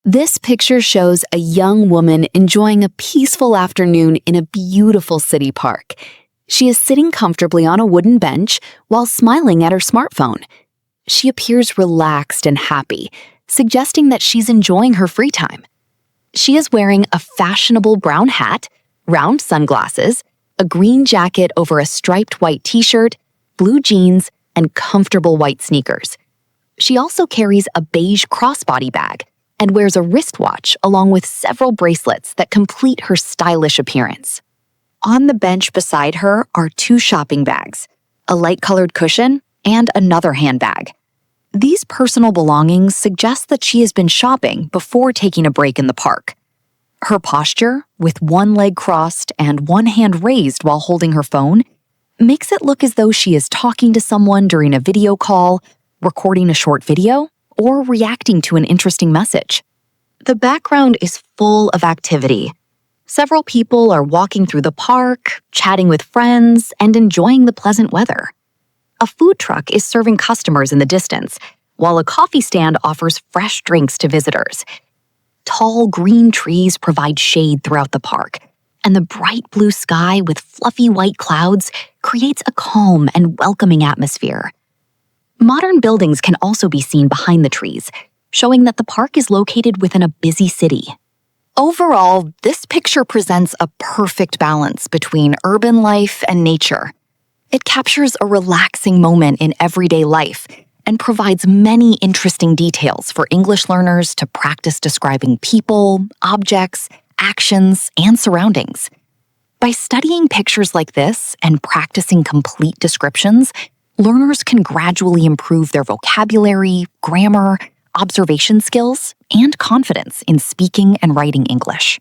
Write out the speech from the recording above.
This picture shows a young woman enjoying a peaceful afternoon in a beautiful city park. She is sitting comfortably on a wooden bench while smiling at her smartphone. She appears relaxed and happy, suggesting that she's enjoying her free time. She is wearing a fashionable brown hat, round sunglasses, a green jacket over a striped white t-shirt, blue jeans, and comfortable white sneakers. She also carries a beige crossbody bag and wears a wristwatch along with several bracelets that complete her stylish appearance. On the bench beside her are 2 shopping bags, a light-colored cushion, and another handbag. These personal belongings suggest that she has been shopping before taking a break in the park. Her posture, with one leg crossed and one hand raised while holding her phone, makes it look as though she is talking to someone during a video call, recording a short video, or reacting to an interesting message. The background is full of activity. Several people are walking through the park, chatting with friends, and enjoying the pleasant weather. A food truck is serving customers in the distance, while a coffee stand offers fresh drinks to visitors. Tall green trees provide shade throughout the park, and the bright blue sky with fluffy white clouds creates a calm and welcoming atmosphere. Modern buildings can also be seen behind the trees, showing that the park is located within a busy city. Overall, this picture presents a perfect balance between urban life and nature. It captures a relaxing moment in everyday life and provides many interesting details for English learners to practice describing people, objects, actions, and surroundings. By studying pictures like this and practicing complete descriptions, learners can gradually improve their vocabulary, grammar, observation skills, and confidence in speaking and writing English.